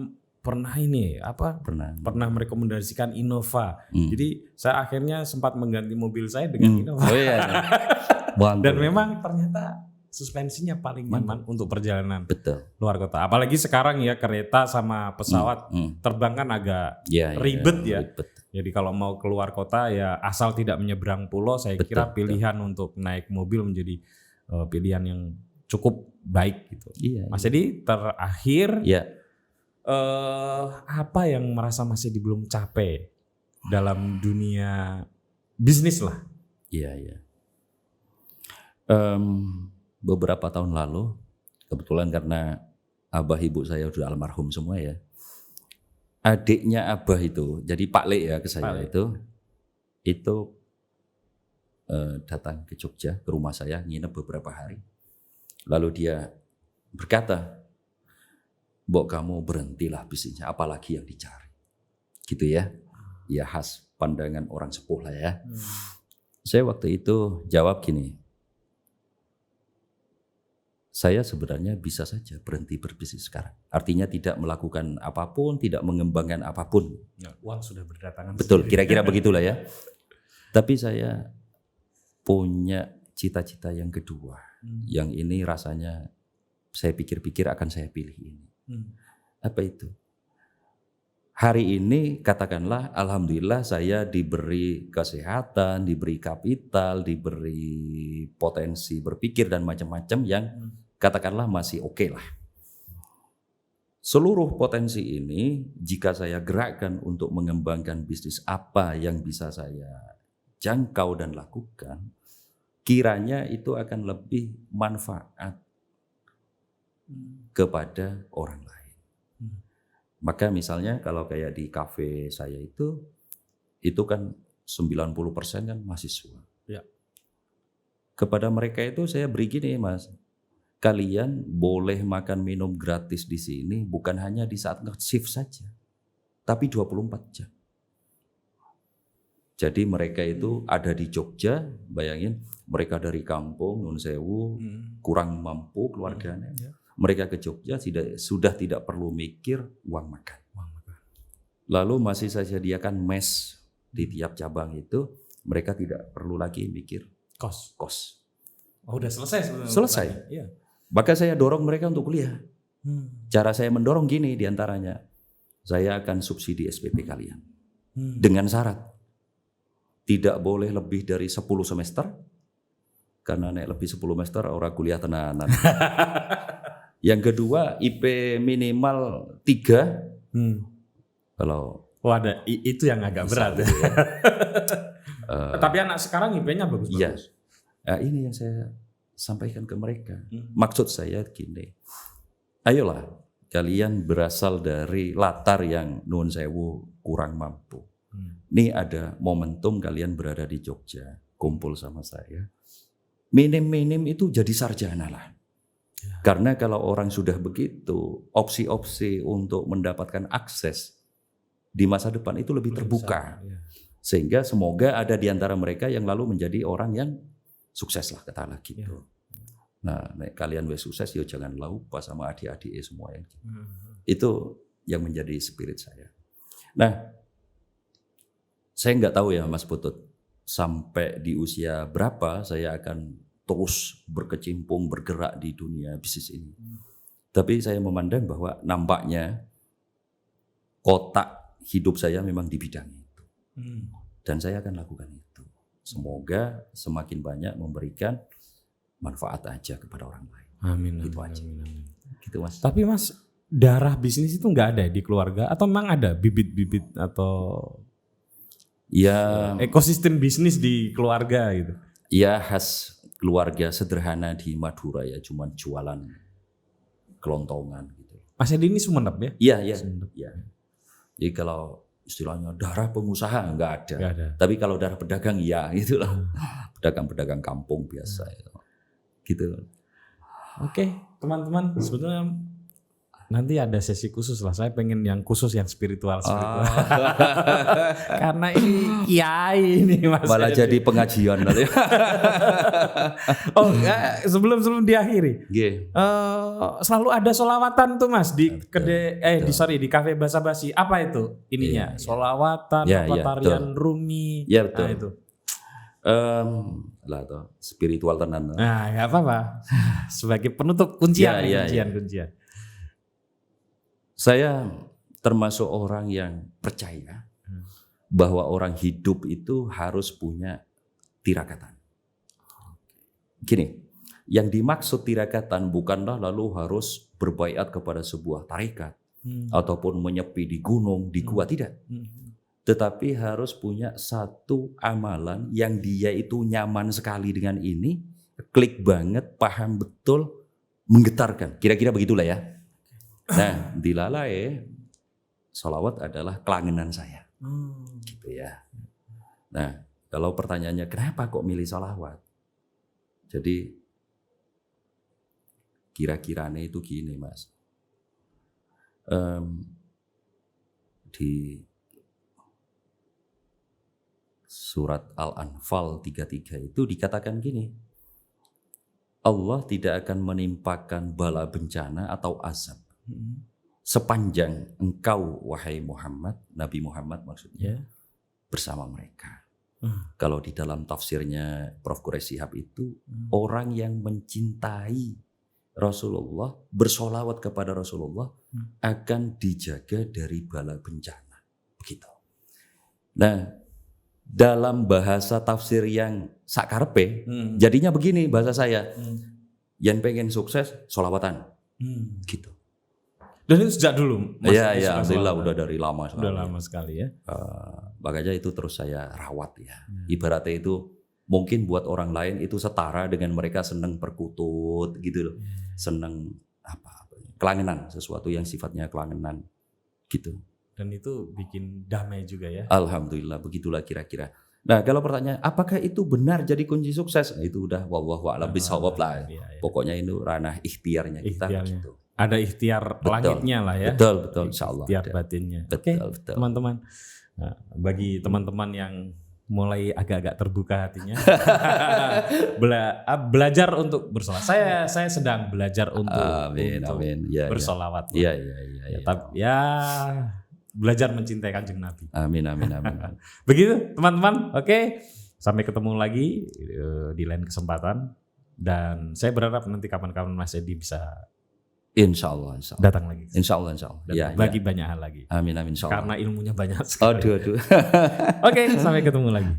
merekomendasikan Innova. Jadi saya akhirnya sempat mengganti mobil saya dengan Innova. Dan memang ternyata suspensinya paling nyaman untuk perjalanan luar kota. Apalagi sekarang ya kereta sama pesawat terbang kan agak ribet ya. Jadi kalau mau keluar kota ya asal tidak menyeberang pulau, saya kira pilihan untuk naik mobil menjadi pilihan yang cukup baik gitu. Mas Edi terakhir apa yang merasa masih belum capek dalam dunia bisnis lah? Iya. Beberapa tahun lalu, kebetulan karena abah ibu saya udah almarhum semua ya. Adiknya abah itu, jadi Pak Le ya ke saya itu datang ke Jogja ke rumah saya, nginep beberapa hari. Lalu dia berkata, "Mbok, kamu berhentilah bisnisnya, apalagi yang dicari." Gitu ya. Ya khas pandangan orang sepuh lah ya. Saya waktu itu jawab gini, saya sebenarnya bisa saja berhenti berbisnis sekarang. Artinya tidak melakukan apapun, tidak mengembangkan apapun. Ya, uang sudah berdatangan. Betul, kira-kira begitulah ya. Tapi saya punya cita-cita yang kedua. Yang ini rasanya saya pikir-pikir akan saya pilih ini. Apa itu? Hari ini katakanlah alhamdulillah saya diberi kesehatan, diberi kapital, diberi potensi berpikir dan macam-macam yang katakanlah masih oke lah. Seluruh potensi ini jika saya gerakkan untuk mengembangkan bisnis apa yang bisa saya jangkau dan lakukan, kiranya itu akan lebih manfaat kepada orang lain. Maka misalnya kalau kayak di kafe saya itu kan 90% kan mahasiswa. Ya. Kepada mereka itu saya beri gini, Mas. Kalian boleh makan minum gratis di sini bukan hanya di saat nge-shift saja, tapi 24 jam. Jadi mereka itu ada di Jogja, bayangin mereka dari kampung Nun Sewu, kurang mampu keluarganya. Mereka ke Jogja sudah tidak perlu mikir uang makan. Lalu masih saya sediakan mes di tiap cabang itu, mereka tidak perlu lagi mikir kos. Oh, udah selesai sebenarnya. Selesai. Iya. Maka saya dorong mereka untuk kuliah. Cara saya mendorong gini diantaranya, saya akan subsidi SPP kalian dengan syarat tidak boleh lebih dari 10 semester, karena naik lebih 10 semester orang kuliah tenanan. Yang kedua IP minimal 3. Kalau ada itu yang agak berat ya. Tapi anak sekarang IP-nya bagus. Iya. Nah, ini yang saya sampaikan ke mereka. Maksud saya gini, ayolah kalian berasal dari latar yang nuwun sewu kurang mampu. Ini ada momentum kalian berada di Jogja, kumpul sama saya. Minim-minim itu jadi sarjana lah. Karena kalau orang sudah begitu, opsi-opsi untuk mendapatkan akses di masa depan itu lebih terbuka. Sehingga semoga ada di antara mereka yang lalu menjadi orang yang sukses lah katakanlah gitu. Nah, kalian wes sukses ya jangan lupa sama adik-adik semua yang itu yang menjadi spirit saya. Nah, saya nggak tahu ya Mas Putut, sampai di usia berapa saya akan terus berkecimpung bergerak di dunia bisnis ini. Tapi saya memandang bahwa nampaknya kotak hidup saya memang di bidang itu. Dan saya akan lakukan itu. Semoga semakin banyak memberikan manfaat aja kepada orang lain. Amin. Gitu aja. Amin. Gitu Mas. Tapi Mas, darah bisnis itu nggak ada di keluarga atau memang ada bibit-bibit atau ya ekosistem bisnis di keluarga gitu? Ya khas keluarga sederhana di Madura ya, cuman jualan kelontongan gitu. Mas Edi ini Sumenep ya? Iya. Jadi kalau istilahnya darah pengusaha enggak ada. Nggak ada. Tapi kalau darah pedagang ya itulah. Pedagang-pedagang kampung biasa ya. Gitu. Oke, teman-teman, sebetulnya nanti ada sesi khusus lah. Saya pengen yang khusus, yang spiritual. Karena ini kiai ini Mas. Malah jadi pengajian nanti. Oh, sebelum diakhiri. Selalu ada solawatan tuh Mas di kedai di kafe Basa Basi. Apa itu ininya? Solawatan, tarian Rumi. Ya betul. Nah, itu. Lah toh spiritual tenan. Nah, enggak apa-apa. Sebagai penutup kuncian. Saya termasuk orang yang percaya bahwa orang hidup itu harus punya tirakatan. Gini, yang dimaksud tirakatan bukanlah lalu harus berbaiat kepada sebuah tarekat ataupun menyepi di gunung, di gua, tidak. Tetapi harus punya satu amalan yang dia itu nyaman sekali dengan ini, klik banget, paham betul, menggetarkan. Kira-kira begitulah ya. Nah, dilalai sholawat adalah kelangenan saya. Gitu ya. Nah, kalau pertanyaannya kenapa kok milih sholawat? Jadi kira-kiranya itu gini, Mas. Di surat Al-Anfal 33 itu dikatakan gini. Allah tidak akan menimpakan bala bencana atau azab sepanjang engkau, wahai Muhammad, Nabi Muhammad maksudnya, bersama mereka. Kalau di dalam tafsirnya Prof. Quraisy Shihab itu, orang yang mencintai Rasulullah, bersolawat kepada Rasulullah, akan dijaga dari bala bencana. Begitu. Nah, dalam bahasa tafsir yang sakarpe, jadinya begini bahasa saya. Yang pengen sukses, solawatan. Gitu. Dan itu sejak dulu? Iya, alhamdulillah udah dari lama sekali. Udah lama sekali ya. Makanya itu terus saya rawat ya. Ibaratnya itu mungkin buat orang lain itu setara dengan mereka senang perkutut gitu loh. Senang kelangenan, sesuatu yang sifatnya kelangenan gitu. Dan itu bikin damai juga ya. Alhamdulillah, begitulah kira-kira. Nah, kalau pertanyaan apakah itu benar jadi kunci sukses? Nah, itu udah wallahu a'lam bishawab lah. Iya. Pokoknya itu ranah ikhtiarnya kita gitu. Ada ikhtiar langitnya lah ya. Betul, insyaallah. Ikhtiar batinnya. Oke, teman-teman. Nah, bagi teman-teman yang mulai agak-agak terbuka hatinya, belajar untuk bersolawat. Saya sedang belajar untuk bersolawat. Iya. Ya, belajar mencintai Kanjeng Nabi. Amin. Begitu teman-teman. Oke, sampai ketemu lagi di lain kesempatan. Dan saya berharap nanti kapan-kapan Mas Edi bisa Insyaallah. Datang lagi. Insyaallah. Ya, bagi banyak hal lagi. Amin insyaallah. Karena ilmunya banyak sekali. Aduh. Oke, sampai ketemu lagi.